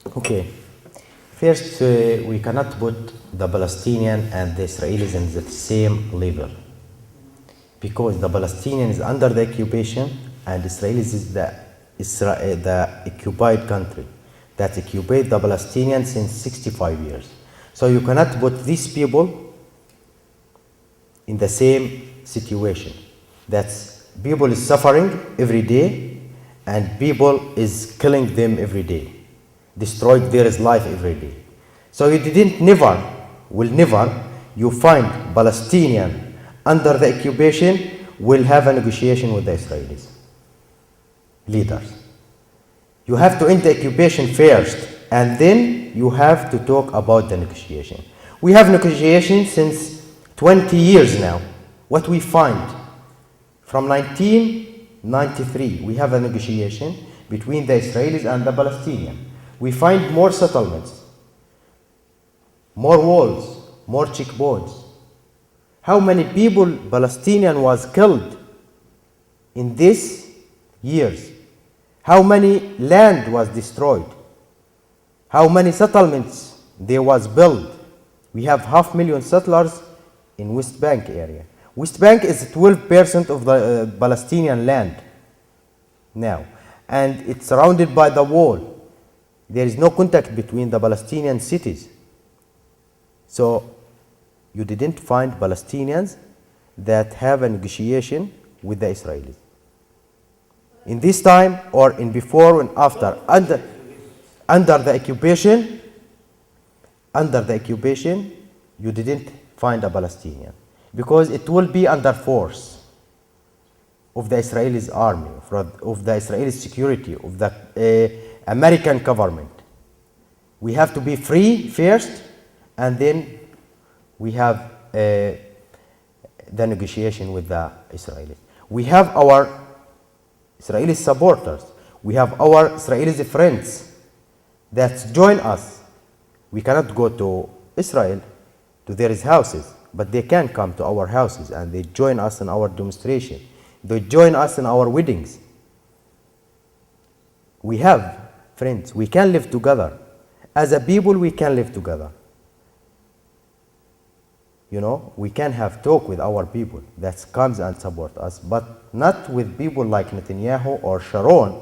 Okay. First, we cannot put the Palestinian and the Israelis in the same level because the Palestinian is under the occupation and Israelis is the occupied country that occupied the Palestinians since 65 years. So you cannot put these people in the same situation. That's people is suffering every day and people is killing them every day, destroyed their life every day. So you will never, you find Palestinian under the occupation will have a negotiation with the Israelis leaders. You have to end the occupation first, and then you have to talk about the negotiation. We have negotiation since 20 years now. What we find from 1993, we have a negotiation between the Israelis and the Palestinians. We find more settlements, more walls, more checkpoints. How many people Palestinian was killed in these years? How many land was destroyed? How many settlements there was built? We have 500,000 settlers in West Bank area. West Bank is 12% of the Palestinian land now, and it's surrounded by the wall. There is no contact between the Palestinian cities. So you didn't find Palestinians that have a negotiation with the Israelis. In this time or in before and after, under the occupation, you didn't find a Palestinian because it will be under force of the Israeli army, of the Israeli security, of the American government. We have to be free first, and then we have the negotiation with the Israelis. We have our Israeli supporters. We have our Israeli friends that join us. We cannot go to Israel, to their houses, but they can come to our houses and they join us in our demonstration. They join us in our weddings. We have friends. We can live together. As a people, we can live together. You know, we can have talk with our people that comes and support us, but not with people like Netanyahu or Sharon.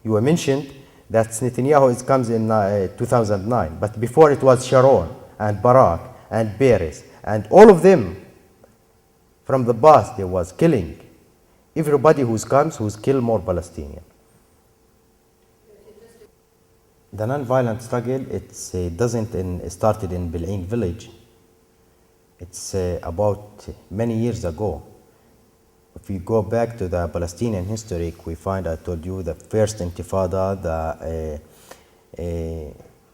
You were mentioned that Netanyahu comes in 2009, but before it was Sharon and Barak and Peres and all of them from the past. There was killing. Everybody who's kill more Palestinian. The non-violent struggle, doesn't started in Bil'in village. It's about many years ago. If we go back to the Palestinian history, we find, I told you, the first Intifada, the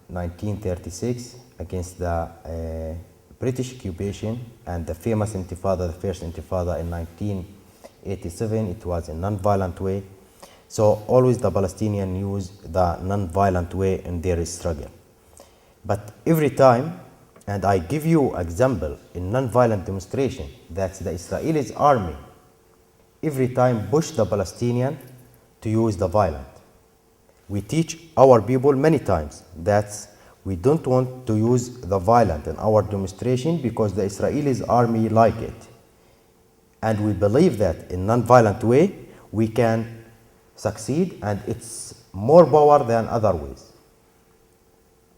1936 against the British occupation, and the famous Intifada, the first Intifada in 1987. It was a non-violent way. So always the Palestinians use the non-violent way in their struggle. But every time, and I give you example in non-violent demonstration, that the Israeli army every time push the Palestinian to use the violent. We teach our people many times that we don't want to use the violent in our demonstration because the Israeli army like it. And we believe that in non-violent way we can succeed, and it's more power than other ways,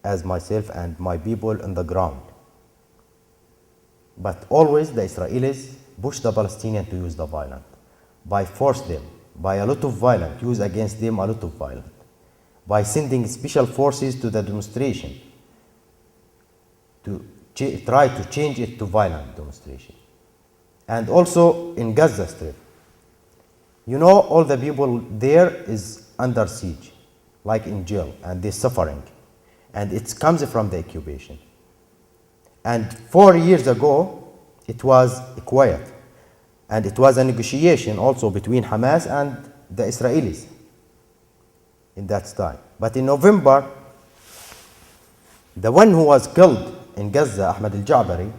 as myself and my people on the ground. But always the Israelis push the Palestinians to use the violent, by force them, by a lot of violence, use against them a lot of violence, by sending special forces to the demonstration to try to change it to violent demonstration. And also in Gaza Strip, you know, all the people there is under siege, like in jail, and they're suffering. And it comes from the occupation. And 4 years ago, it was quiet. And it was a negotiation also between Hamas and the Israelis in that time. But in November, the one who was killed in Gaza, Ahmad al-Ja'bari,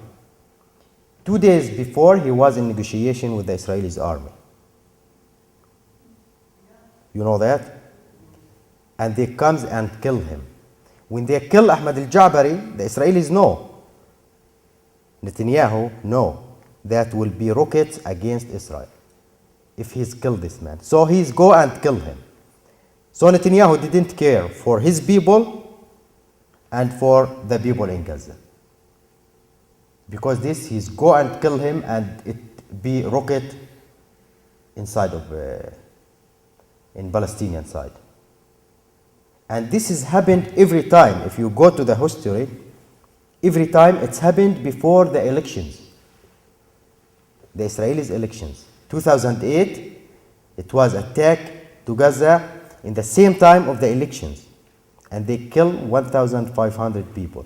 2 days before, he was in negotiation with the Israeli army. You know that? And they comes and kill him. When they kill Ahmad al-Ja'bari, the Israelis know. Netanyahu know that will be rockets against Israel if he's killed this man. So he's go and kill him. So Netanyahu didn't care for his people and for the people in Gaza. Because this, he's go and kill him and it be rocket inside of, in Palestinian side. And this has happened every time. If you go to the history, every time it's happened before the elections. The Israelis elections. 2008, it was attack to Gaza in the same time of the elections. And they killed 1,500 people.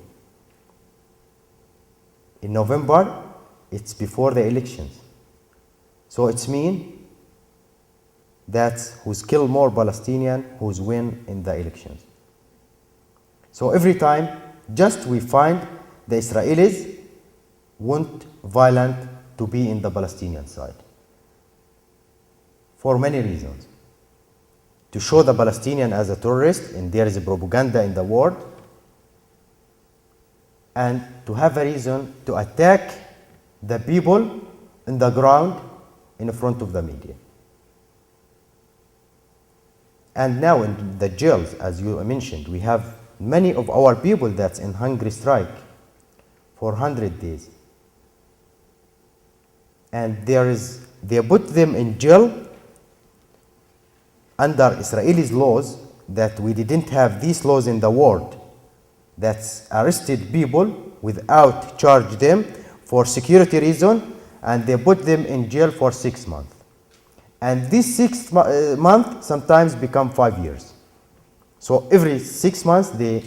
In November, it's before the elections. So it's mean that's who's killed more Palestinian, who's win in the elections. So every time, just we find the Israelis want violent to be in the Palestinian side. For many reasons. To show the Palestinian as a terrorist, and there is a propaganda in the world, and to have a reason to attack the people in the ground in front of the media. And now in the jails, as you mentioned, we have many of our people that's in hunger strike for 100 days. And they put them in jail under Israeli laws that we didn't have these laws in the world. That's arrested people without charge them for security reason, and they put them in jail for 6 months. And this 6 months sometimes become 5 years. So every 6 months they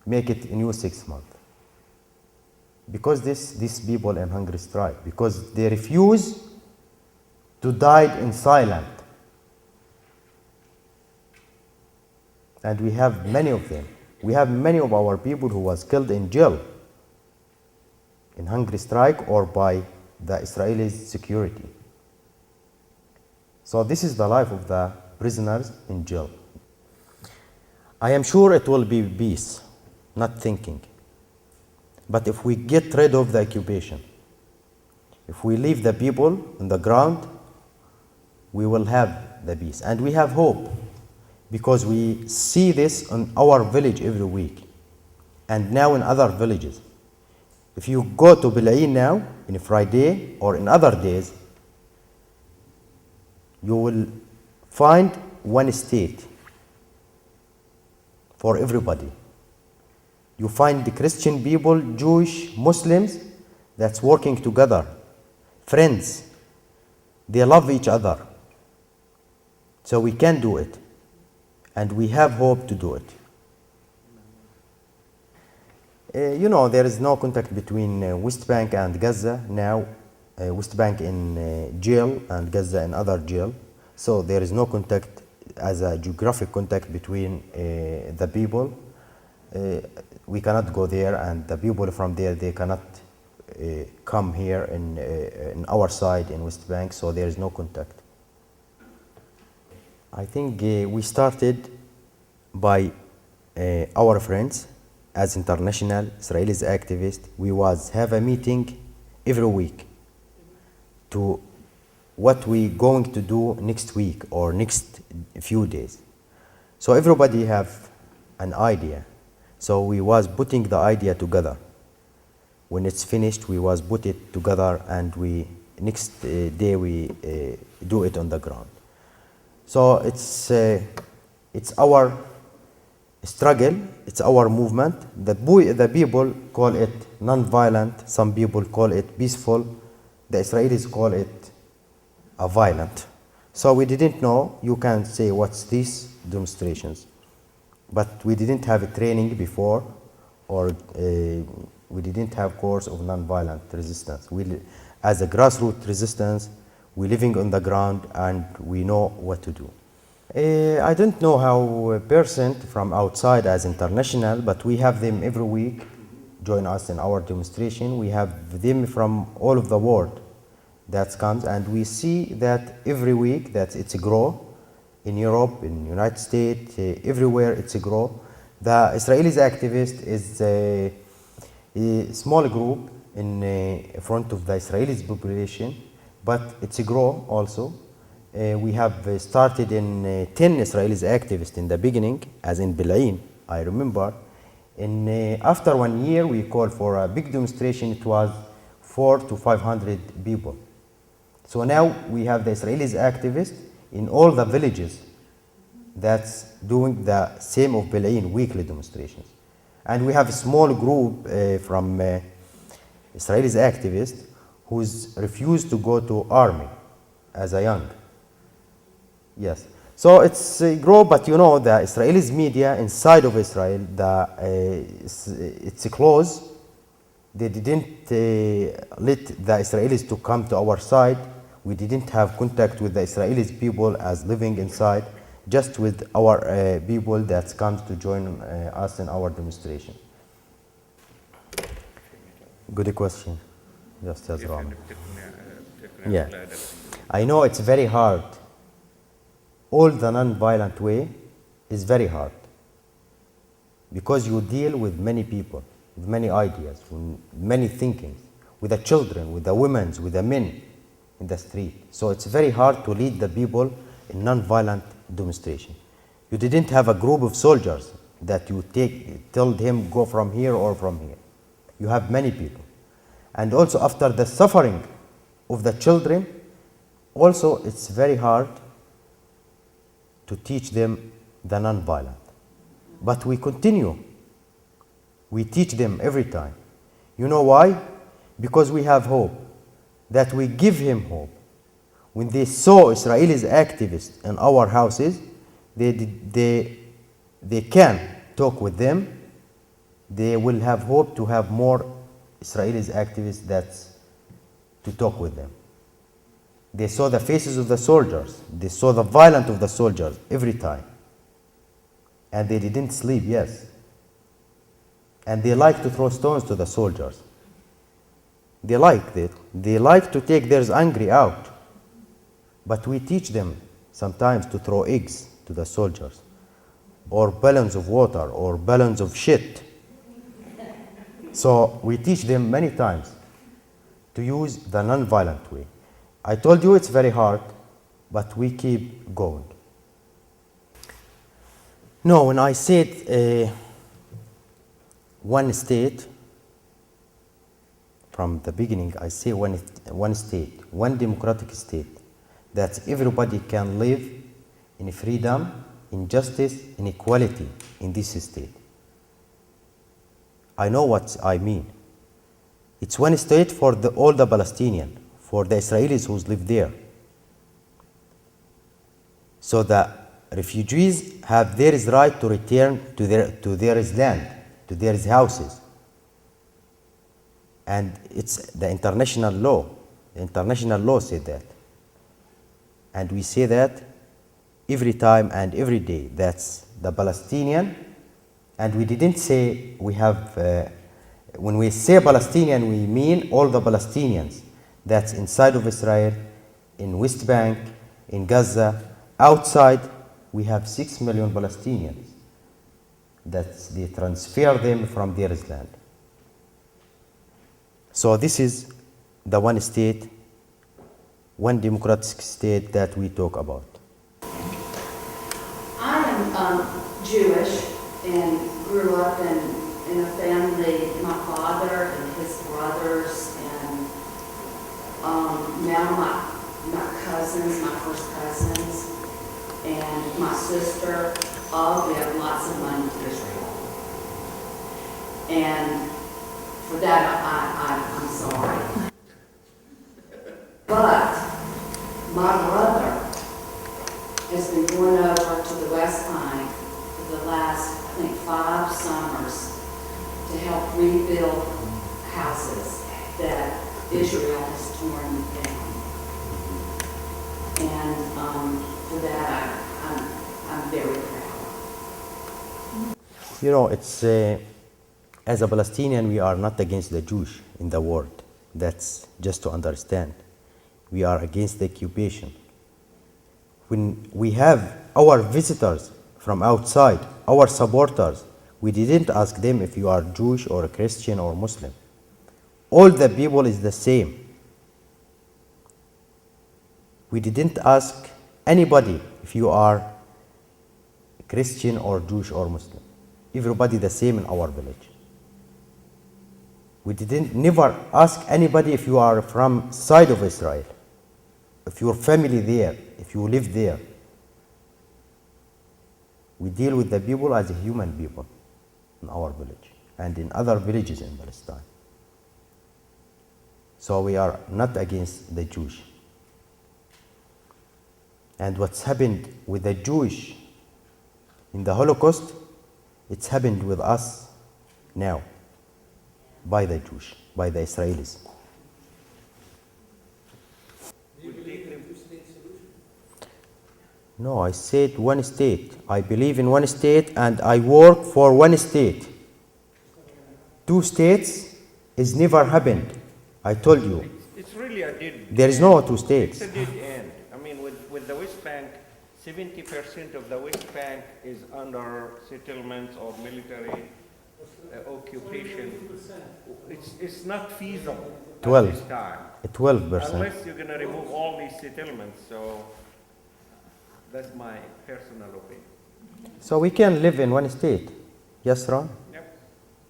make it a new 6 months. Because these people in hunger strike, because they refuse to die in silence. And we have many of them. We have many of our people who was killed in jail, in hunger strike or by the Israeli security. So this is the life of the prisoners in jail. I am sure it will be peace, not thinking. But if we get rid of the occupation, if we leave the people on the ground, we will have the peace. And we have hope, because we see this in our village every week, and now in other villages. If you go to Bil'in now, in Friday or in other days, you will find one state for everybody. You find the Christian people, Jewish, Muslims, that's working together, friends. They love each other. So we can do it. And we have hope to do it. There is no contact between West Bank and Gaza now. West Bank in jail and Gaza in other jail. So there is no contact as a geographic contact between the people. We cannot go there, and the people from there, they cannot come here in our side in West Bank, so there is no contact. I think we started by our friends as international Israeli activists. We have a meeting every week to what we going to do next week or next few days. So everybody have an idea. So we was putting the idea together. When it's finished, we was put it together, and next day we do it on the ground. So it's our struggle, it's our movement. The people call it non-violent, some people call it peaceful, the Israelis call it a violent. So we didn't know, you can say what's these demonstrations. But we didn't have a training before, or we didn't have course of non-violent resistance. As a grassroots resistance, we're living on the ground and we know what to do. I don't know how a person from outside as international, but we have them every week join us in our demonstration. We have them from all of the world that comes, and we see that every week that it's a grow in Europe, in United States, everywhere it's a grow. The Israelis activist is a small group in front of the Israelis population, but it's a grow also. We have started in 10 Israelis activists in the beginning, as in Bil'in, I remember. And after 1 year, we called for a big demonstration. It was 400 to 500 people. So now we have the Israelis activists in all the villages that's doing the same of Bil'in, weekly demonstrations. And we have a small group from Israelis activists who's refused to go to army as a young. Yes. So it's a grow, but you know, the Israelis media inside of Israel, it's closed. They didn't let the Israelis to come to our side. We didn't have contact with the Israelis people as living inside, just with our people that comes to join us in our demonstration. Good question. Just as wrong. Yeah. I know it's very hard. All the non-violent way is very hard because you deal with many people, with many ideas, with many thinkings, with the children, with the women, with the men in the street. So it's very hard to lead the people in non-violent demonstration. You didn't have a group of soldiers that you tell him go from here or from here. You have many people. And also after the suffering of the children, also it's very hard to teach them the non-violent. But we continue. We teach them every time. You know why? Because we have hope, that we give him hope. When they saw Israelis activists in our houses, they can talk with them. They will have hope to have more Israelis activists to talk with them. They saw the faces of the soldiers. They saw the violence of the soldiers every time. And they didn't sleep, yes. And they like to throw stones to the soldiers. They like that. They like to take their anger out. But we teach them sometimes to throw eggs to the soldiers, or balloons of water, or balloons of shit. So we teach them many times to use the non-violent way. I told you it's very hard, but we keep going. No, when I said one state, from the beginning, I say one state, one democratic state, that everybody can live in freedom, in justice, in equality in this state. I know what I mean. It's one state for all the Palestinians, for the Israelis who live there. So the refugees have their right to return to their land, to their houses. And it's the international law. The international law said that. And we say that every time and every day. That's the Palestinian. And we didn't say we have, when we say Palestinian, we mean all the Palestinians. That's inside of Israel, in West Bank, in Gaza, outside. We have 6 million Palestinians. They transfer them from their land. So this is the one state, one democratic state that we talk about. I am Jewish and grew up in a family, my father and his brothers, and now my cousins, my first cousins, and my sister all give lots of money to Israel. And for that, I'm sorry. But my brother has been going over to the West Bank for the last, I think, 5 summers to help rebuild houses that Israel has torn down. And for that, I'm very proud. You know, it's as a Palestinian, we are not against the Jews in the world. That's just to understand. We are against the occupation. When we have our visitors from outside, our supporters, We didn't ask them if you are Jewish or a Christian or Muslim. All the people is the same. We didn't ask anybody if you are Christian or Jewish or Muslim. Everybody the same in our village. We didn't never ask anybody if you are from side of Israel, if your family there, if you live there. We deal with the people as a human people in our village and in other villages in Palestine. So we are not against the Jewish. And what's happened with the Jewish in the Holocaust, it's happened with us now by the Jewish, by the Israelis. No, I said one state. I believe in one state and I work for one state. Two states is never happened. I told you. It's really a dead There is no two states. It's a dead end. I mean, with the West Bank, 70% of the West Bank is under settlements or military occupation. It's not feasible 12. at this time. 12%. Unless you're going to remove all these settlements. So that's my personal opinion. So we can live in one state. Yes, Ron? Yep.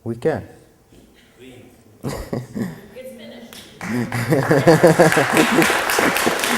We can. It's finished.